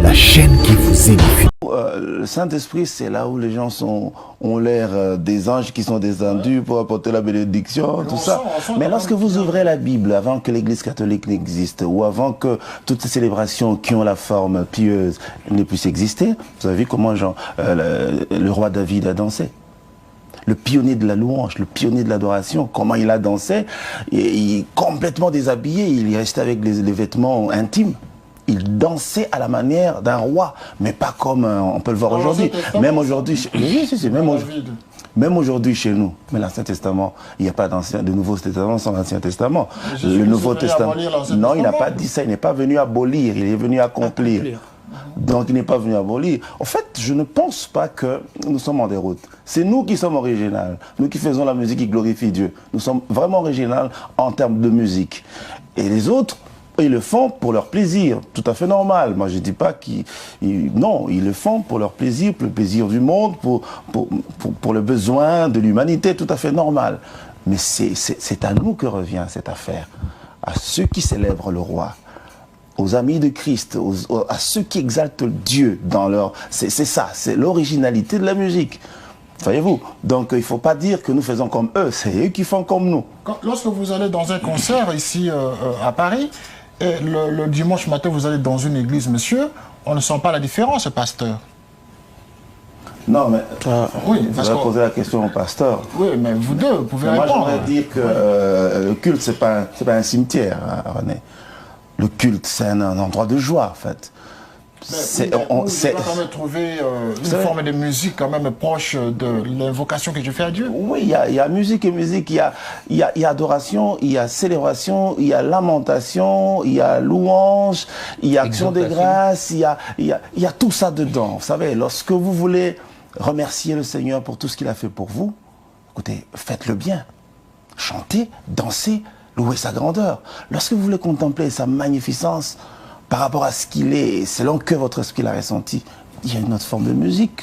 la chaîne qui vous édifie. Le Saint-Esprit, c'est là où les gens ont l'air des anges qui sont descendus pour apporter la bénédiction, tout ça. Mais lorsque vous ouvrez la Bible, avant que l'Église catholique n'existe, ou avant que toutes ces célébrations qui ont la forme pieuse ne puissent exister, vous avez vu comment le roi David a dansé. Le pionnier de la louange, le pionnier de l'adoration, comment il a dansé, il complètement déshabillé, il restait avec les vêtements intimes. Il dansait à la manière d'un roi, mais pas comme on peut le voir aujourd'hui. Même aujourd'hui, même aujourd'hui chez nous, mais l'Ancien Testament, il n'y a pas de Nouveau Testament sans l'Ancien Testament. Le Nouveau Testament, non, il n'a pas dit ça, il n'est pas venu abolir, il est venu accomplir. Donc il n'est pas venu abolir. En fait, je ne pense pas que nous sommes en déroute. C'est nous qui sommes originaux, nous qui faisons la musique qui glorifie Dieu. Nous sommes vraiment originaux en termes de musique. Et les autres, ils le font pour leur plaisir, tout à fait normal. Moi, je ne dis pas qu'ils... Non, ils le font pour leur plaisir, pour le plaisir du monde, pour le besoin de l'humanité, tout à fait normal. Mais c'est à nous que revient cette affaire, à ceux qui célèbrent le roi, aux amis de Christ, à ceux qui exaltent Dieu dans leur... C'est ça, c'est l'originalité de la musique. Voyez-vous, donc il ne faut pas dire que nous faisons comme eux, c'est eux qui font comme nous. Lorsque vous allez dans un concert ici à Paris, et le dimanche matin, vous allez dans une église, monsieur, on ne sent pas la différence, pasteur. Non, mais oui, vous allez poser la question au pasteur. Oui, mais vous deux, vous pouvez répondre. Moi, j'aimerais dire que le culte, ce n'est pas un cimetière, hein, René. Le culte, c'est un endroit de joie, en fait. On va quand même trouver une forme de musique quand même proche de l'invocation que je fais à Dieu. Oui, il y a musique et musique, il y a adoration, il y a célébration, il y a lamentation, il y a louange, il y a action de grâce, il y a tout ça dedans. Vous savez, lorsque vous voulez remercier le Seigneur pour tout ce qu'il a fait pour vous, écoutez, faites-le bien. Chantez, dansez, louez sa grandeur. Lorsque vous voulez contempler sa magnificence, par rapport à ce qu'il est, selon que votre esprit l'a ressenti, il y a une autre forme de musique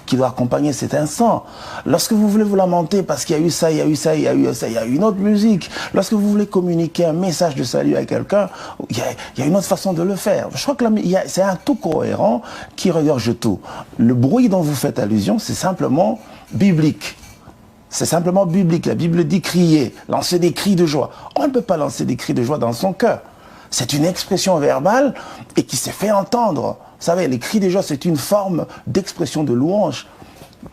qui doit accompagner cet instant. Lorsque vous voulez vous lamenter parce qu'il y a eu ça, il y a eu ça, il y a eu ça, il y a une autre musique. Lorsque vous voulez communiquer un message de salut à quelqu'un, il y a une autre façon de le faire. Je crois que c'est un tout cohérent qui regorge tout. Le bruit dont vous faites allusion, c'est simplement biblique. C'est simplement biblique. La Bible dit crier, lancer des cris de joie. On ne peut pas lancer des cris de joie dans son cœur. C'est une expression verbale et qui s'est fait entendre. Vous savez, les cris de joie, c'est une forme d'expression de louange.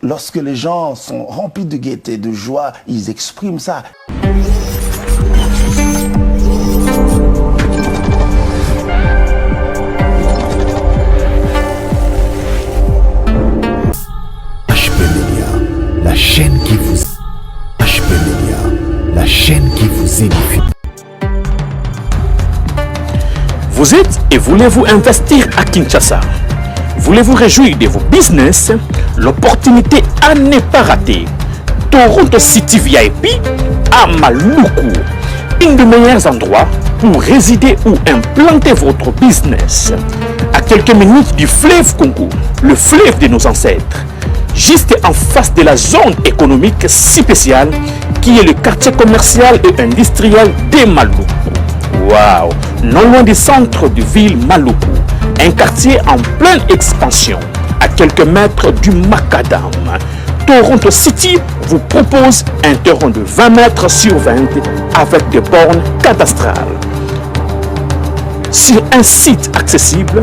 Lorsque les gens sont remplis de gaieté, de joie, ils expriment ça. HP Media, la chaîne qui vous... HP Media, la chaîne qui vous édifie. Vous êtes et voulez-vous investir à Kinshasa? Voulez-vous réjouir de vos business? L'opportunité à ne pas rater. Toronto City VIP à Maluku. Un des meilleurs endroits pour résider ou implanter votre business. À quelques minutes du fleuve Congo, le fleuve de nos ancêtres. Juste en face de la zone économique spéciale qui est le quartier commercial et industriel de Maluku. Waouh! Non loin du centre de ville Maluku, un quartier en pleine expansion, à quelques mètres du Macadam. Toronto City vous propose un terrain de 20 mètres sur 20 avec des bornes cadastrales. Sur un site accessible,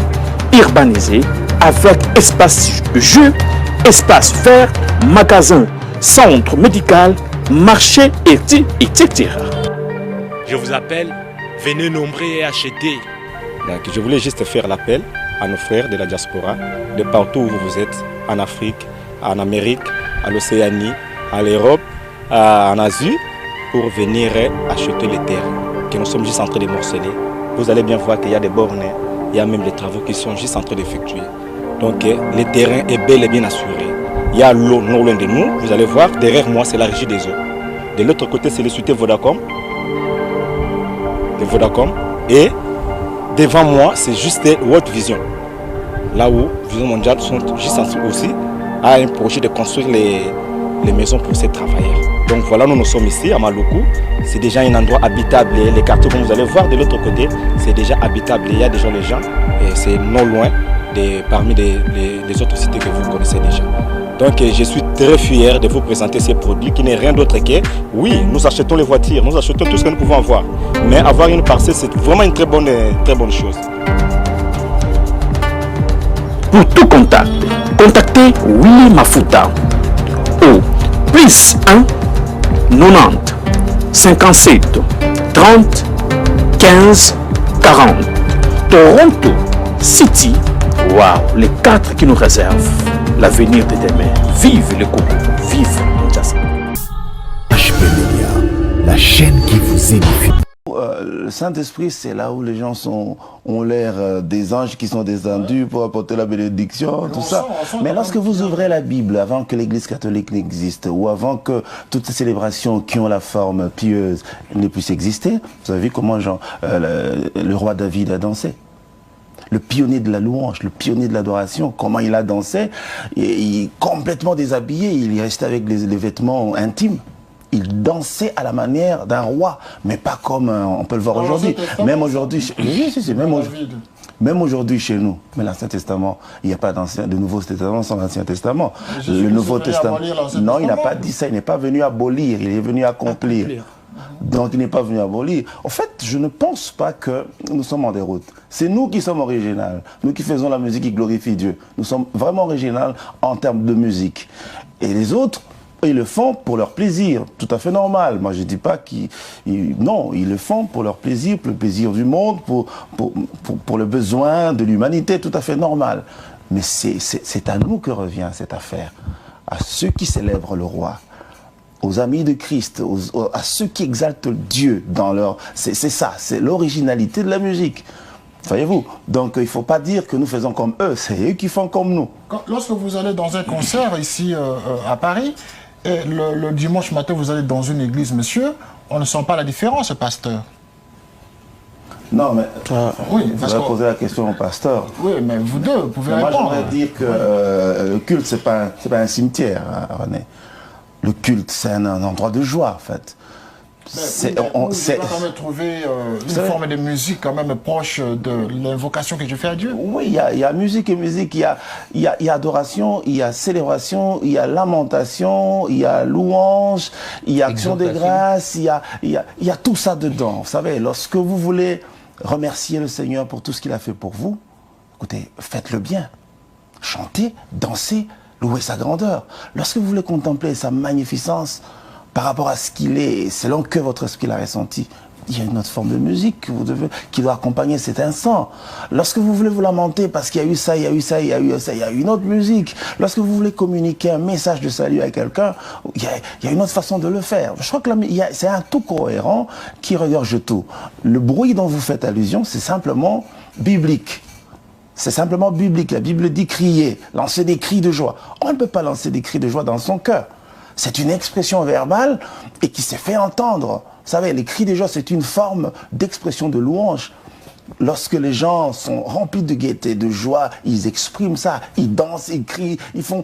urbanisé, avec espace de jeu, espace vert, magasin, centre médical, marché, etc. Je vous appelle. Venez nombrer et acheter. Donc, je voulais juste faire l'appel à nos frères de la diaspora, de partout où vous êtes, en Afrique, en Amérique, à l'Océanie, à l'Europe, en Asie, pour venir acheter les terres que nous sommes juste en train de morceler. Vous allez bien voir qu'il y a des bornes, il y a même des travaux qui sont juste en train d'effectuer. Donc, le terrain est bel et bien assuré. Il y a l'eau non loin de nous, vous allez voir, derrière moi, c'est la régie des eaux. De l'autre côté, c'est le société Vodacom. Et devant moi, c'est juste World Vision. Là où Vision Mondiale sont juste aussi à un projet de construire les maisons pour ces travailleurs. Donc voilà, nous sommes ici à Maluku. C'est déjà un endroit habitable. Les quartiers que vous allez voir de l'autre côté, c'est déjà habitable. Il y a déjà les gens et c'est non loin parmi les autres cités que vous connaissez déjà. Donc je suis très fier de vous présenter ces produits qui n'est rien d'autre que, oui, nous achetons les voitures, nous achetons tout ce que nous pouvons avoir. Mais avoir une parcelle, c'est vraiment une très bonne chose. Pour tout contact, contactez Willy Mafuta au plus 1 90 57 30 15 40. Toronto City, waouh, les 4 qui nous réservent l'avenir de demain. Vive le Congo, vive Kinshasa. HP Media, la chaîne qui vous édifie. Le Saint-Esprit, c'est là où les gens ont l'air des anges qui sont descendus pour apporter la bénédiction, tout ça. Mais lorsque vous ouvrez la Bible, avant que l'Église catholique n'existe, ou avant que toutes ces célébrations qui ont la forme pieuse ne puissent exister, vous avez vu comment le roi David a dansé. Le pionnier de la louange, le pionnier de l'adoration, comment il a dansé, il complètement déshabillé, il est resté avec les vêtements intimes. Il dansait à la manière d'un roi, mais pas comme on peut le voir aujourd'hui. Même aujourd'hui, même aujourd'hui chez nous, mais l'Ancien Testament, il n'y a pas de Nouveau Testament sans l'Ancien Testament. Le Nouveau Testament, non, il n'a pas dit ça, il n'est pas venu abolir, il est venu accomplir. Donc il n'est pas venu abolir. En fait, je ne pense pas que nous sommes en déroute. C'est nous qui sommes originaux, nous qui faisons la musique qui glorifie Dieu. Nous sommes vraiment originaux en termes de musique. Et les autres, ils le font pour leur plaisir, tout à fait normal. Moi, je ne dis pas qu'ils... Non, ils le font pour leur plaisir, pour le plaisir du monde, pour le besoin de l'humanité, tout à fait normal. Mais c'est à nous que revient cette affaire, à ceux qui célèbrent le roi, aux amis de Christ, à ceux qui exaltent Dieu dans leur... C'est ça, c'est l'originalité de la musique. Voyez-vous, donc il ne faut pas dire que nous faisons comme eux, c'est eux qui font comme nous. Lorsque vous allez dans un concert ici à Paris, et le dimanche matin, vous allez dans une église, monsieur, on ne sent pas la différence, pasteur. Non, mais oui, vous allez poser la question au pasteur. Oui, mais vous deux, vous pouvez répondre. Moi, j'aimerais dire que le culte, ce n'est pas un cimetière, hein, René. Le culte, c'est un endroit de joie, en fait. On doit quand même trouver une forme de musique quand même proche de l'invocation que je fais à Dieu. Oui, il y a musique et musique, il y a adoration, il y a célébration, il y a lamentation, il y a louange, il y a action de grâce, il y a tout ça dedans. Vous savez, lorsque vous voulez remercier le Seigneur pour tout ce qu'il a fait pour vous, écoutez, faites-le bien. Chantez, dansez, louez sa grandeur. Lorsque vous voulez contempler sa magnificence, par rapport à ce qu'il est, selon que votre esprit l'a ressenti, il y a une autre forme de musique qui doit accompagner cet instant. Lorsque vous voulez vous lamenter parce qu'il y a eu ça, il y a eu ça, il y a eu ça, il y a une autre musique. Lorsque vous voulez communiquer un message de salut à quelqu'un, il y a une autre façon de le faire. Je crois que c'est un tout cohérent qui regorge tout. Le bruit dont vous faites allusion, c'est simplement biblique. C'est simplement biblique. La Bible dit crier, lancer des cris de joie. On ne peut pas lancer des cris de joie dans son cœur. C'est une expression verbale et qui s'est fait entendre. Vous savez, les cris de joie, c'est une forme d'expression de louange. Lorsque les gens sont remplis de gaieté, de joie, ils expriment ça, ils dansent, ils crient, ils font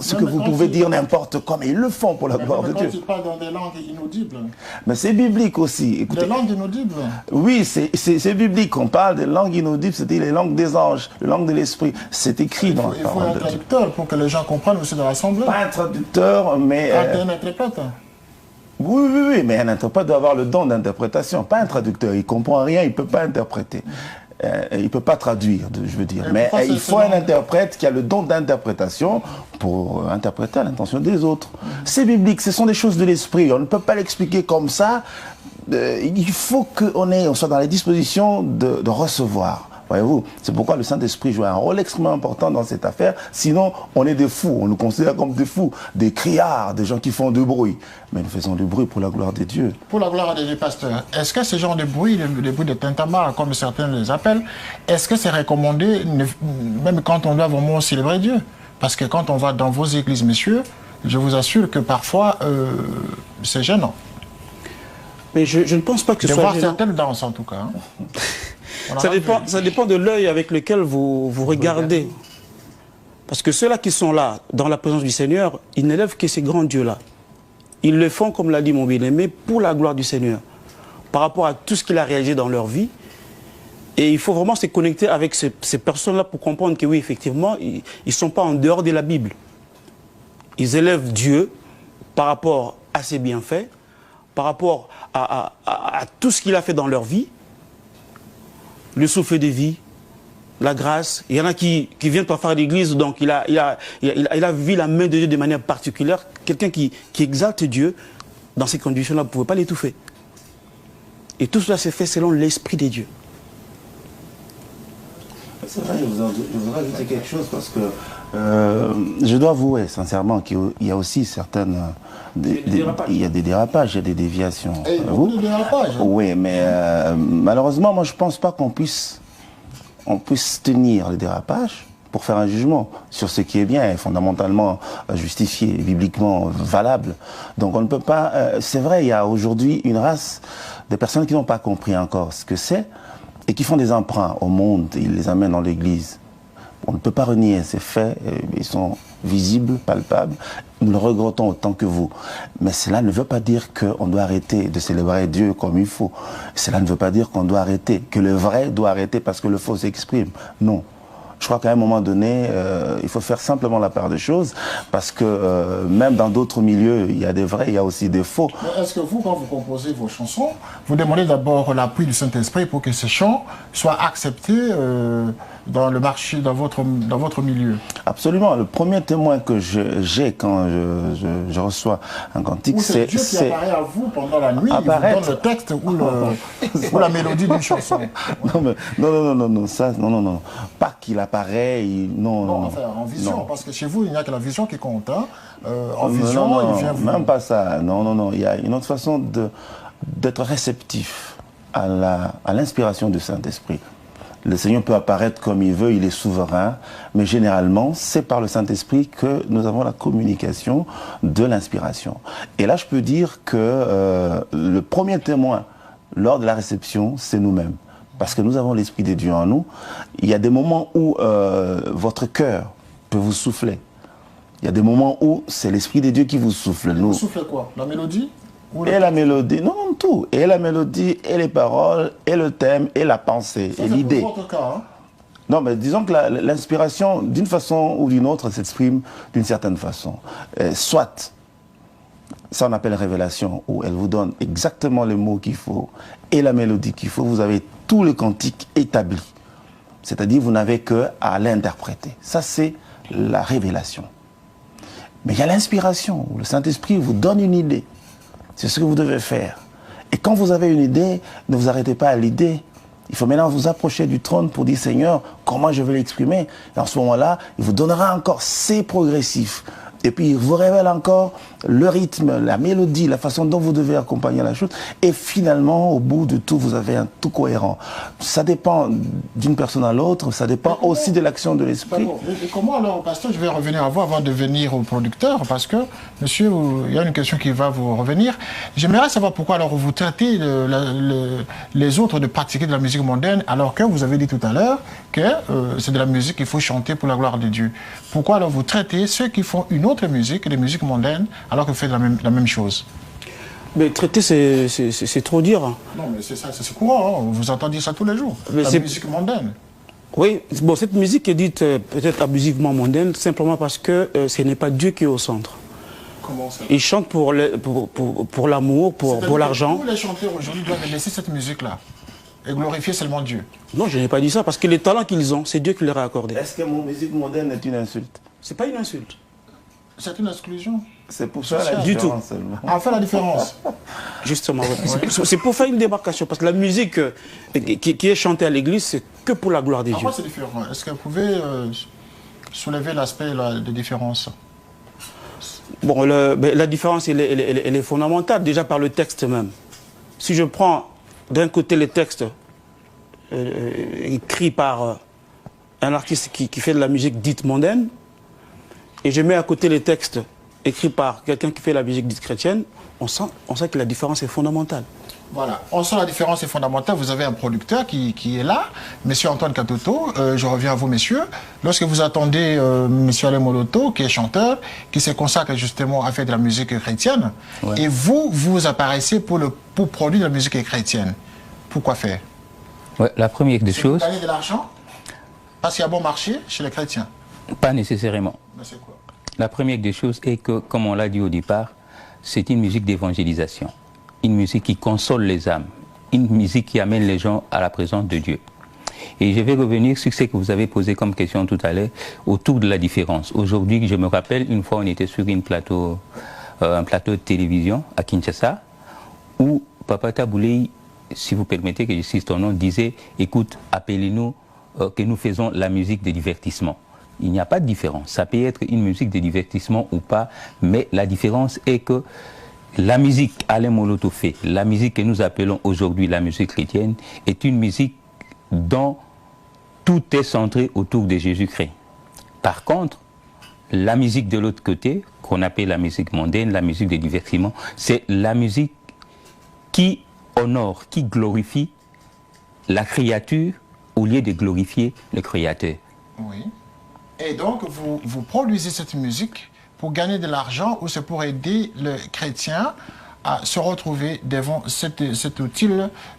ce que vous pouvez dire n'importe quoi, mais ils le font pour la gloire de Dieu. Quand ils parlent dans des langues inaudibles. Mais c'est biblique aussi. Écoutez, des langues inaudibles. Oui, c'est biblique. On parle des langues inaudibles, c'est-à-dire les langues des anges, les langues de l'esprit. C'est écrit dans la parole de Dieu. Il faut un traducteur pour que les gens comprennent aussi dans l'assemblée. Pas un traducteur, mais... un interprète. Oui, mais un interprète doit avoir le don d'interprétation, pas un traducteur. Il ne comprend rien, il ne peut pas interpréter. Il ne peut pas traduire, je veux dire. Mais il faut un interprète qui a le don d'interprétation pour interpréter à l'intention des autres. C'est biblique, ce sont des choses de l'esprit. On ne peut pas l'expliquer comme ça. Il faut qu'on soit dans les dispositions de recevoir. Voyez-vous, c'est pourquoi le Saint-Esprit joue un rôle extrêmement important dans cette affaire. Sinon, on est des fous, on nous considère comme des fous, des criards, des gens qui font du bruit. Mais nous faisons du bruit pour la gloire de Dieu. Pour la gloire de Dieu, pasteur, est-ce que ce genre de bruit, le bruit de tintamarre, comme certains les appellent, est-ce que c'est recommandé, même quand on doit vraiment célébrer Dieu? Parce que quand on va dans vos églises, messieurs, je vous assure que parfois, c'est gênant. Mais je ne pense pas que ce soit voir gênant. certaines danses, en tout cas. Hein. Ça dépend de l'œil avec lequel vous regardez. Parce que ceux-là qui sont là, dans la présence du Seigneur, ils n'élèvent que ces grands dieux-là. Ils le font, comme l'a dit mon bien-aimé, pour la gloire du Seigneur. Par rapport à tout ce qu'il a réalisé dans leur vie, Et il faut vraiment se connecter avec ces personnes-là pour comprendre que oui, effectivement, ils ne sont pas en dehors de la Bible. Ils élèvent Dieu par rapport à ses bienfaits, par rapport à tout ce qu'il a fait dans leur vie, le souffle de vie, la grâce. Il y en a qui viennent parfois à l'église, donc il a vu la main de Dieu de manière particulière. Quelqu'un qui exalte Dieu, dans ces conditions-là, vous ne pouvez pas l'étouffer. Et tout cela s'est fait selon l'Esprit de Dieu. C'est vrai, je vous rajouter quelque chose parce que je dois avouer sincèrement qu'il y a aussi certaines... il y a des dérapages, il y a des déviations. Et il y a beaucoup de dérapages. Oui, mais malheureusement, moi je ne pense pas qu'on puisse tenir les dérapages pour faire un jugement sur ce qui est bien et fondamentalement justifié, bibliquement valable. Donc on ne peut pas... c'est vrai, il y a aujourd'hui une race de personnes qui n'ont pas compris encore ce que c'est et qui font des emprunts au monde, ils les amènent dans l'église. On ne peut pas renier ces faits, ils sont visibles, palpables, nous le regrettons autant que vous. Mais cela ne veut pas dire qu'on doit arrêter de célébrer Dieu comme il faut. Cela ne veut pas dire qu'on doit arrêter, que le vrai doit arrêter parce que le faux s'exprime. Non. Je crois qu'à un moment donné, il faut faire simplement la part des choses, parce que même dans d'autres milieux, il y a des vrais, il y a aussi des faux. Est-ce que vous, quand vous composez vos chansons, vous demandez d'abord l'appui du Saint-Esprit pour que ces chants soient acceptés dans le marché, dans votre milieu? Absolument. Le premier témoin que j'ai quand je reçois un cantique, c'est Dieu qui apparaît à vous pendant la nuit, il vous donne le texte ou la mélodie d'une chanson. Non, ça, non. Pas qu'il apparaît, non. Enfin, en vision, non. Parce que chez vous, il n'y a que la vision qui compte. Hein. En vision, il vient vous... Même pas ça. Non. Il y a une autre façon d'être réceptif à l'inspiration du Saint-Esprit. Le Seigneur peut apparaître comme il veut, il est souverain, mais généralement, c'est par le Saint-Esprit que nous avons la communication de l'inspiration. Et là, je peux dire que le premier témoin lors de la réception, c'est nous-mêmes. Parce que nous avons l'Esprit de Dieu en nous. Il y a des moments où votre cœur peut vous souffler. Il y a des moments où c'est l'Esprit de Dieu qui vous souffle. Vous soufflez quoi? La mélodie? Et la mélodie, non, tout. Et la mélodie, et les paroles, et le thème, et la pensée, et l'idée. C'est votre cas, hein? Non, mais disons que l'inspiration, d'une façon ou d'une autre, s'exprime d'une certaine façon. Soit, ça on appelle révélation, où elle vous donne exactement les mots qu'il faut, et la mélodie qu'il faut. Vous avez tout le cantique établi. C'est-à-dire, vous n'avez qu'à l'interpréter. Ça, c'est la révélation. Mais il y a l'inspiration, où le Saint-Esprit vous donne une idée. C'est ce que vous devez faire. Et quand vous avez une idée, ne vous arrêtez pas à l'idée. Il faut maintenant vous approcher du trône pour dire, Seigneur, comment je vais l'exprimer? Et en ce moment-là, il vous donnera encore ces progressifs. Et puis, il vous révèle encore le rythme, la mélodie, la façon dont vous devez accompagner la chose. Et finalement, au bout de tout, vous avez un tout cohérent. Ça dépend d'une personne à l'autre, ça dépend aussi de l'action de l'esprit. Et comment alors, pasteur, je vais revenir à vous avant de venir au producteur, parce que, monsieur, il y a une question qui va vous revenir. J'aimerais savoir pourquoi alors vous traitez les autres de pratiquer de la musique mondaine, alors que vous avez dit tout à l'heure que c'est de la musique qu'il faut chanter pour la gloire de Dieu. Pourquoi alors vous traitez ceux qui font une autre musique, des musiques mondaines, alors que vous faites la même chose? Mais traiter, c'est trop dire. Non, mais c'est ça, c'est courant, hein. Vous entendez ça tous les jours. Mais la musique mondaine. Oui, bon, cette musique est dite peut-être abusivement mondaine, simplement parce que ce n'est pas Dieu qui est au centre. Comment ça? Ils chantent pour l'amour, pour l'argent. Tous les chanteurs aujourd'hui doivent laisser cette musique-là et glorifier seulement Dieu. Non, je n'ai pas dit ça, parce que les talents qu'ils ont, c'est Dieu qui leur a accordé. Est-ce que mon musique mondaine est une insulte? C'est pas une insulte. C'est une exclusion. C'est pour faire la Du différence seulement. Ah, faire la différence. Justement, ouais. C'est pour faire une démarcation, parce que la musique qui est chantée à l'église, c'est que pour la gloire des dieux. Pourquoi c'est différent? Est-ce que vous pouvez soulever l'aspect de différence? Bon, la différence, elle est fondamentale, déjà par le texte même. Si je prends d'un côté les textes écrits par un artiste qui fait de la musique dite mondaine, et je mets à côté les textes écrits par quelqu'un qui fait la musique dite chrétienne, on sent que la différence est fondamentale. Voilà, on sent la différence est fondamentale. Vous avez un producteur qui est là, monsieur Antoine Katoto. Je reviens à vous, messieurs. Lorsque vous attendez monsieur Alain Moloto, qui est chanteur, qui se consacre justement à faire de la musique chrétienne, ouais. Et vous apparaissez pour produire de la musique chrétienne. Pourquoi faire? Ouais, la première des choses... Gagner de l'argent parce qu'il y a bon marché chez les chrétiens? Pas nécessairement. Mais c'est quoi? La première des choses est que, comme on l'a dit au départ, c'est une musique d'évangélisation. Une musique qui console les âmes. Une musique qui amène les gens à la présence de Dieu. Et je vais revenir sur ce que vous avez posé comme question tout à l'heure, autour de la différence. Aujourd'hui, je me rappelle, une fois on était sur un plateau de télévision à Kinshasa, où Papa Taboulé, si vous permettez que je cite ton nom, disait, écoute, appelez-nous que nous faisons la musique de divertissement. Il n'y a pas de différence. Ça peut être une musique de divertissement ou pas, mais la différence est que la musique Alain Moloto fait, la musique que nous appelons aujourd'hui la musique chrétienne, est une musique dont tout est centré autour de Jésus-Christ. Par contre, la musique de l'autre côté, qu'on appelle la musique mondaine, la musique de divertissement, c'est la musique qui honore, qui glorifie la créature au lieu de glorifier le Créateur. Oui. Et donc, vous produisez cette musique pour gagner de l'argent ou c'est pour aider le chrétien à se retrouver devant cet outil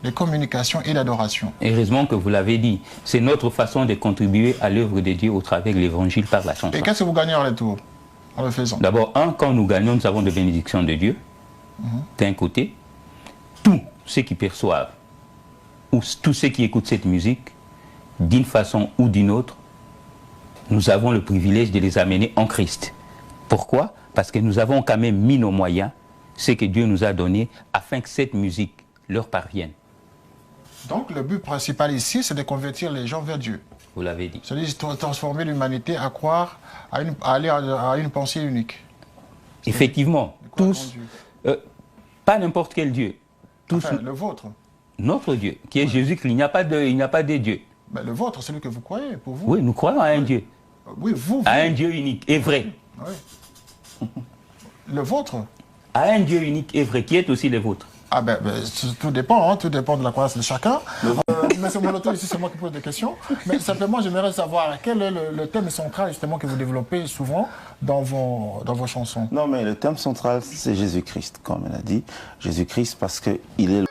de communication et d'adoration? Heureusement que vous l'avez dit, c'est notre façon de contribuer à l'œuvre de Dieu au travers de l'évangile par la chanson. Et qu'est-ce que vous gagnez en retour en le faisant? D'abord, quand nous gagnons, nous avons des bénédictions de Dieu. D'un côté, tous ceux qui perçoivent ou tous ceux qui écoutent cette musique, d'une façon ou d'une autre, nous avons le privilège de les amener en Christ. Pourquoi? Parce que nous avons quand même mis nos moyens, ce que Dieu nous a donné, afin que cette musique leur parvienne. Donc le but principal ici, c'est de convertir les gens vers Dieu. Vous l'avez dit. C'est-à-dire transformer l'humanité à croire, à aller à une pensée unique. Effectivement, tous, pas n'importe quel Dieu. Tous, enfin, le vôtre. Notre Dieu, qui est Jésus-Christ. Il n'y a pas de Dieu. Ben, le vôtre, celui que vous croyez, pour vous. Oui, nous croyons à un Dieu. Oui, vous. À un Dieu unique et vrai. Oui. Le vôtre. À un Dieu unique et vrai, qui est aussi le vôtre. Ah ben, tout dépend de la croyance de chacun. Mais c'est mon auteur ici, c'est moi qui pose des questions. Mais simplement, j'aimerais savoir quel est le thème central justement que vous développez souvent dans vos chansons. Non, mais le thème central, c'est Jésus-Christ, comme on a dit. Jésus-Christ parce qu'il est